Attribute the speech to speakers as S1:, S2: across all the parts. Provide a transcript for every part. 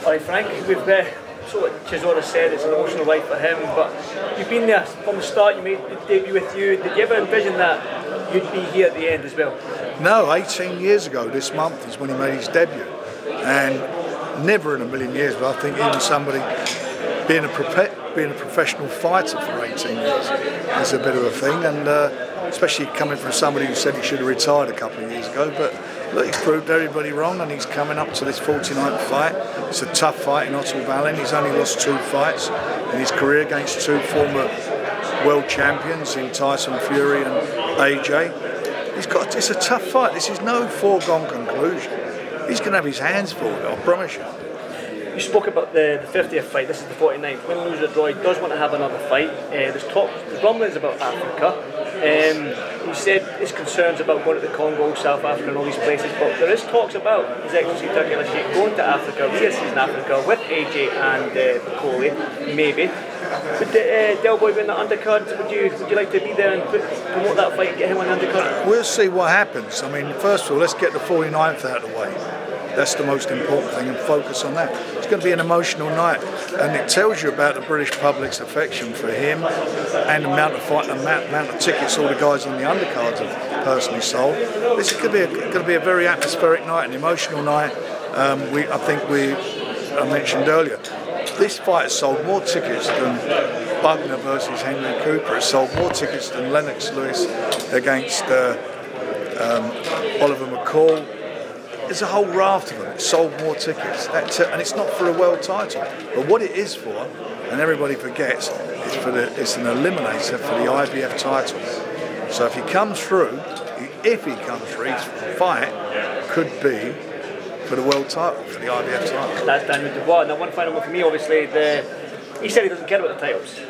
S1: Hi Frank, we've sort of Chisora said it's an emotional ride for him, but you've been there from the start. You made the debut with you. Did you ever envision that you'd be here at the end as well?
S2: No, 18 years ago this month is when he made his debut, and never in a million years, but I think even somebody being a professional fighter for 18 years is a bit of a thing, and especially coming from somebody who said he should have retired a couple of years ago. But look, he's proved everybody wrong, and he's coming up to this 49th fight. It's a tough fight in Wallin. He's only lost 2 fights in his career against 2 former world champions in Tyson Fury and AJ. It's a tough fight. This is no foregone conclusion. He's going to have his hands full, I promise you.
S1: You spoke about the 50th fight. This is the 49th. Win, lose or draw, he does want to have another fight. There's rumblings about Africa. He said his concerns about going to the Congo, South Africa and all these places, but there is talks about His Excellency Turki Al-Sheikh going to Africa, re-season Africa with AJ and Coley, maybe. Would Dubois be in the undercard? Would you like to be there and promote that fight and get him on the undercard?
S2: We'll see what happens. I mean, first of all, let's get the 49th out of the way. That's the most important thing, and focus on that. It's going to be an emotional night, and it tells you about the British public's affection for him and the amount of tickets all the guys on the undercards have personally sold. This is going to be a very atmospheric night, an emotional night. I mentioned earlier, this fight has sold more tickets than Bugner versus Henry Cooper. It's sold more tickets than Lennox Lewis against Oliver McCall. There's a whole raft of them. It sold more tickets, and it's not for a world title. But what it is for, and everybody forgets, it's an eliminator for the IBF title. So if he comes through, his fight could be for the world title, for the IBF title.
S1: That's Daniel Dubois. Now, one final one for me. Obviously, he said he doesn't care about the titles.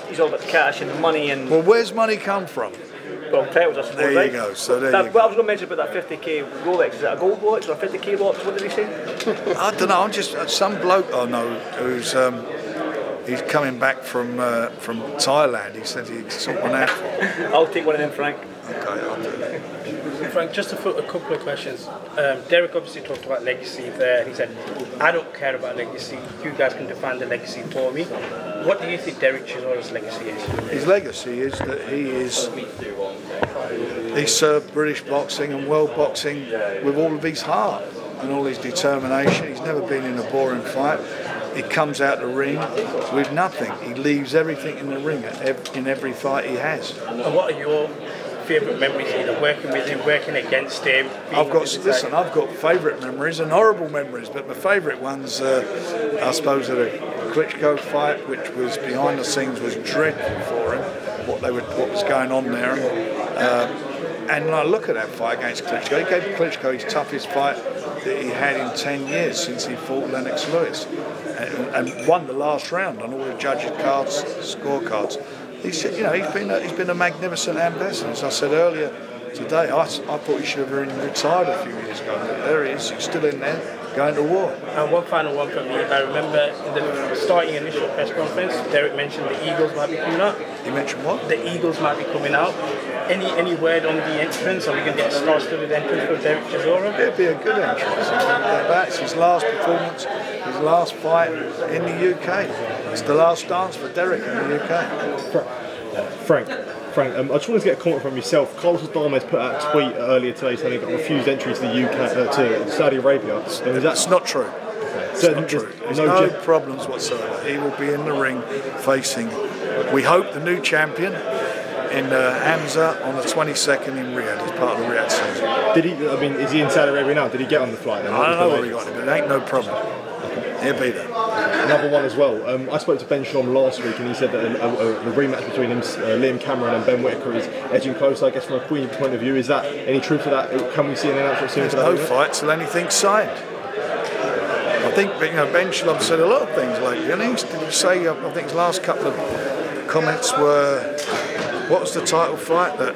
S1: He's all about the cash and the money and.
S2: Well, where's money come from?
S1: Well, titles, I suppose.
S2: There you go. So there you go.
S1: What I was going to mention about that 50k Rolex, is that a gold Rolex or a 50k Rolex? What did he say?
S2: I don't know. I'm just some bloke I know who's he's coming back from Thailand. He said he'd sort one out for me.
S1: I'll take one of them, Frank.
S2: Okay, I'll do that.
S3: Frank, just to put a couple of questions. Derek obviously talked about legacy there. He said, I don't care about legacy. You guys can define the legacy for me. What do you think Derek Chisora's legacy is?
S2: His legacy is that he served British boxing and world boxing with all of his heart and all his determination. He's never been in a boring fight. He comes out the ring with nothing. He leaves everything in the ring in every fight he has.
S3: And what are your favourite memories, either working with him, working against him?
S2: I've got favourite memories and horrible memories, but my favourite ones, I suppose, are the Klitschko fight, which was behind the scenes was dreadful for him. What was going on there, and when I look at that fight against Klitschko, he gave Klitschko his toughest fight that he had in 10 years since he fought Lennox Lewis, and won the last round on all the judges' scorecards. He's been a magnificent ambassador. As I said earlier today, I thought he should have been retired a few years ago. But there he is. He's still in there, going to war.
S3: And one final one from me. I remember in the starting initial press conference, Derek mentioned the Eagles might be coming out.
S2: He mentioned what?
S3: The Eagles might be coming out. Any word on the entrance? Are we going to get a star-studded entrance for Derek Chisora?
S2: It'd be a good entrance. That's his last performance, his last fight in the UK. It's the last dance for Derek in the UK.
S4: Frank, I just wanted to get a comment from yourself. Carlos Adames put out a tweet earlier today saying he got refused entry to the UK, to Saudi Arabia.
S2: That's not true. It's not true. There's no problems whatsoever. He will be in the ring facing, we hope, the new champion in Hamza on the 22nd in Riyadh as part of the Riyadh season.
S4: Is he in Saudi Arabia now? Did he get on the flight then?
S2: I don't know where he got it, but it ain't no problem. He'll be there.
S4: Another one as well. I spoke to Ben Shalom last week, and he said that the rematch between him, Liam Cameron and Ben Whittaker is edging closer. I guess from a Queen's point of view, is that any truth to that? Can we see an announcement soon?
S2: There's no fight till anything's signed. I think Ben Shalom said a lot of things lately, and he did say, I think his last couple of comments were, what was the title fight that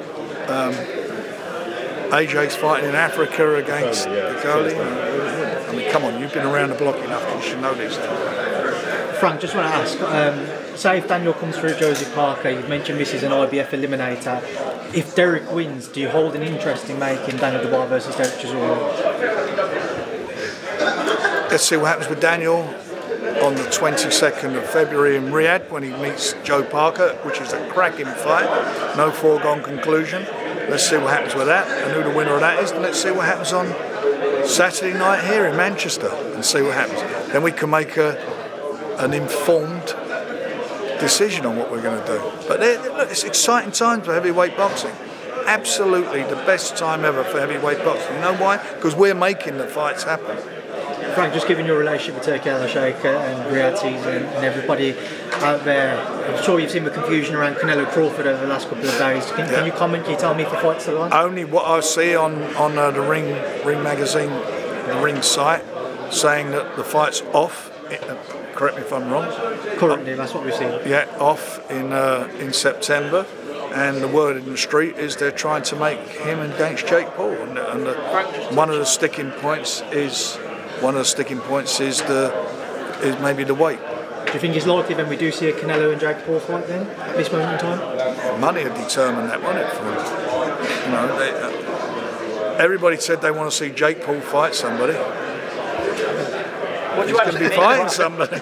S2: AJ's fighting in Africa against the goalie? I mean, come on, you've been around the block enough, you should know these things.
S5: Frank, just want to ask, say if Daniel comes through Josie Parker, you've mentioned this is an IBF eliminator. If Derek wins, do you hold an interest in making Daniel Dubois versus Derek Chisora?
S2: Let's see what happens with Daniel on the 22nd of February in Riyadh when he meets Joe Parker, which is a cracking fight, no foregone conclusion. Let's see what happens with that and who the winner of that is, and let's see what happens on Saturday night here in Manchester and see what happens. Then we can make an informed decision on what we're going to do. But look, it's exciting times for heavyweight boxing. Absolutely the best time ever for heavyweight boxing. You know why? Because we're making the fights happen.
S5: Frank, just given your relationship with Turkey Al-Sheikh and Riyadh and everybody out there, I'm sure you've seen the confusion around Canelo-Crawford over the last couple of days. Can you comment? Can you tell me if the fight's still on?
S2: Only what I see on the Ring magazine, the Ring site, saying that the fight's off. Correct me if I'm wrong.
S5: Currently, that's what we've seen.
S2: Yeah, off in September. And the word in the street is they're trying to make him against Jake Paul, and one of the sticking points is maybe the weight.
S5: Do you think it's likely then we do see a Canelo and Jake Paul fight then at this moment in time?
S2: Money will determine that, won't it? For him? You know, everybody said they want to see Jake Paul fight somebody. He's going to be fighting somebody.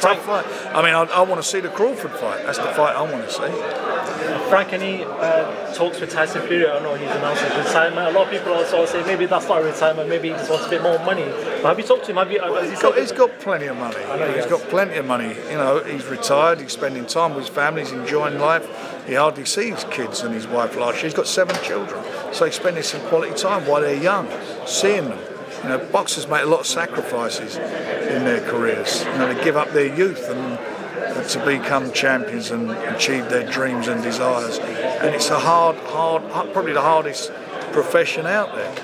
S2: Tough fight. I mean, I want to see the Crawford fight. That's the fight I want to see.
S6: Frank, any talks with Tyson Fury? I know he's announced his retirement. A lot of people also say maybe that's not retirement, maybe he just wants a bit more money. But have you talked to him?
S2: He's got plenty of money. He's got plenty of money. You know, he's retired, he's spending time with his family, he's enjoying life. He hardly sees his kids and his wife last year. He's got 7 children. So he's spending some quality time while they're young, seeing them. You know, boxers make a lot of sacrifices in their careers. You know, they give up their youth and to become champions and achieve their dreams and desires. And it's a hard, probably the hardest profession out there.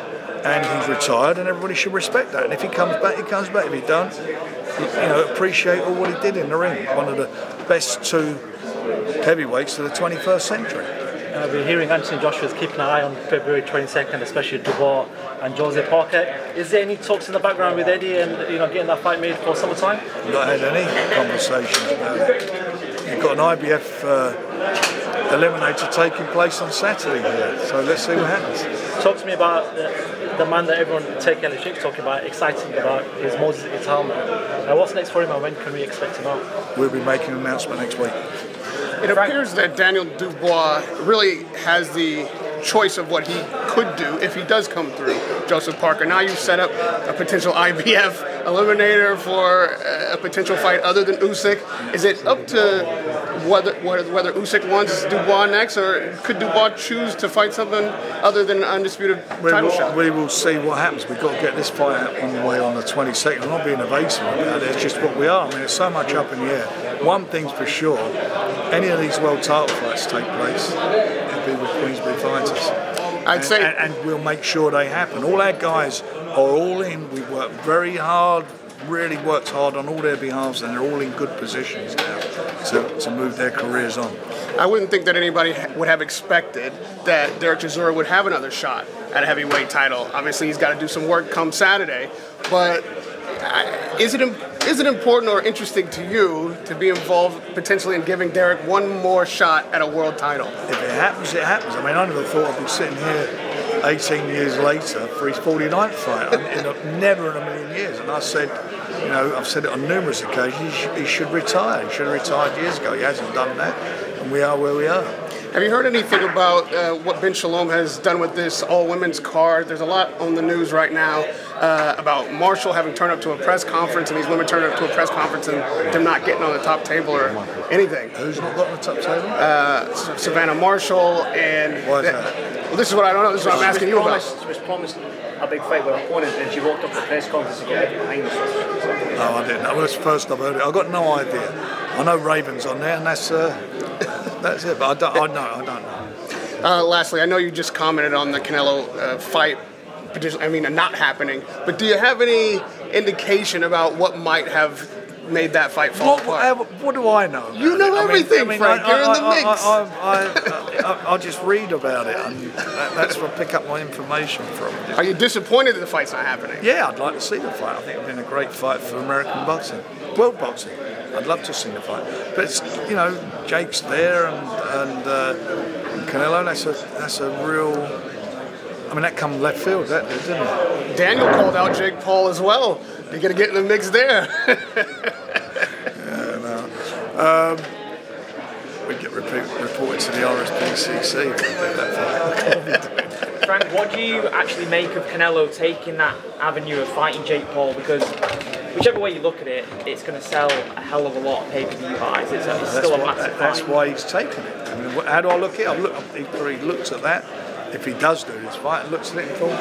S2: And he's retired, and everybody should respect that. And if he comes back, he comes back. If he don't, you know, appreciate all what he did in the ring. One of the best 2 heavyweights of the 21st century.
S6: We're hearing Anthony Joshua's keeping an eye on February 22nd, especially Dubois and Jose Parker. Is there any talks in the background with Eddie and getting that fight made for summertime?
S2: Not had any conversations about it. You've got an IBF eliminator taking place on Saturday here, so let's see what happens.
S6: Talk to me about the man that everyone, Turkey Al-Sheikh, talking about, exciting about, is Moses Itauma. What's next for him and when can we expect him out?
S2: We'll be making an announcement next week.
S7: It appears that Daniel Dubois really has the choice of what he could do if he does come through Joseph Parker. Now you've set up a potential IBF eliminator for a potential fight other than Usyk. Is it up to whether Usyk wants Dubois next, or could Dubois choose to fight something other than an undisputed title shot?
S2: We will see what happens. We've got to get this fight out on the way on the 22nd. I'm not being evasive about it. It's just what we are. I mean, there's so much up in the air. One thing's for sure, any of these world title fights take place, it'll be with Queensberry fighters. And we'll make sure they happen. All our guys are all in. We work very hard, really worked hard on all their behalves, and they're all in good positions now to move their careers on.
S7: I wouldn't think that anybody would have expected that Derek Chisora would have another shot at a heavyweight title. Obviously, he's got to do some work come Saturday, but is it important or interesting to you to be involved potentially in giving Derek one more shot at a world title?
S2: If it happens, it happens. I mean, I never thought I'd be sitting here 18 years later for his 49th fight. Never in a million years. And I said, you know, I've said it on numerous occasions, he should retire. He should have retired years ago. He hasn't done that, and we are where we are.
S7: Have you heard anything about what Ben Shalom has done with this all-women's card? There's a lot on the news right now about Marshall having turned up to a press conference and these women turning up to a press conference and them not getting on the top table or anything.
S2: Who's not got on the top table?
S7: Savannah Marshall and...
S2: Why is that?
S7: Well, this is what I don't know. This is what I'm asking you about.
S1: She was promised a big fight with her opponent, and she walked up to the press conference to get behind us.
S2: No, I didn't. That was the first I've heard it. I've got no idea. I know Raven's on there, and that's it. But I don't know.
S7: Lastly, I know you just commented on the Canelo fight, not happening. But do you have any indication about what might have made that fight fall apart?
S2: What do I know?
S7: You know everything, Frank. You're in the mix.
S2: I just read about it, and that's where I pick up my information from.
S7: Are you disappointed that the fight's not happening?
S2: Yeah, I'd like to see the fight. I think it's been a great fight for American boxing, world boxing. I'd love to see the fight, but it's, you know, Jake's there and Canelo. That's a real. I mean, that come left field, that did, didn't it?
S7: Daniel called out Jake Paul as well. You're gonna get in the mix there.
S2: We get reported to the RSPCC.
S8: Frank, what do you actually make of Canelo taking that avenue of fighting Jake Paul? Because whichever way you look at it, it's going to sell a hell of a lot of pay-per-view buys. It's still a massive fight.
S2: That's why he's taken it. I mean, how do I look at it? He looks at that. If he does do this fight, and looks at it and thought,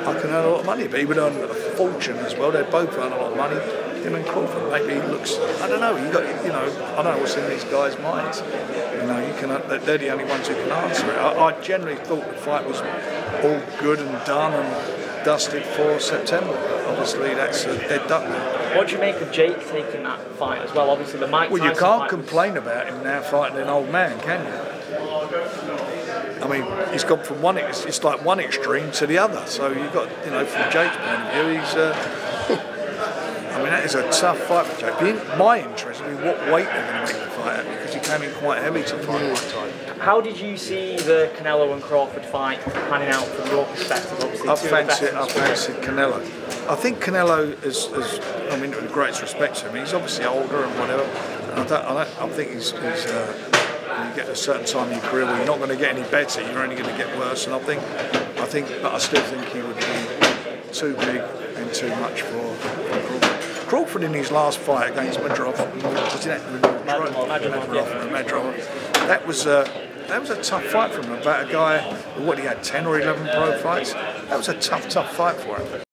S2: I can earn a lot of money. But he would earn a fortune as well. They both earn a lot of money. Him and Crawford, maybe he looks. I don't know. I don't know what's in these guys' minds. They're the only ones who can answer it. I generally thought the fight was all good and done and dusted for September. But obviously, that's a dead duck now.
S8: What do you make of Jake taking that fight as well? Obviously, the Mike Tyson
S2: Well, you can't
S8: fight
S2: complain about him now fighting an old man, can you? I mean, he's gone from it's like one extreme to the other. So you've got, from Jake's point of view, he's. I mean, that is a tough fight for Jake. My interest would be what weight they're going to make the fight at, because he came in quite heavy to fight one time.
S8: How did you see the Canelo and Crawford fight panning out from your perspective? Obviously,
S2: I fancied Canelo. I think Canelo is I mean, with the greatest respect to him, he's obviously older and whatever. And I think he's you get to a certain time in your career where you're not going to get any better, you're only going to get worse. And but I still think he would be too big and too much for Crawford. Crawford in his last fight against Madrov, that was a tough fight for him. About a guy who he had 10 or 11 pro fights. That was a tough fight for him.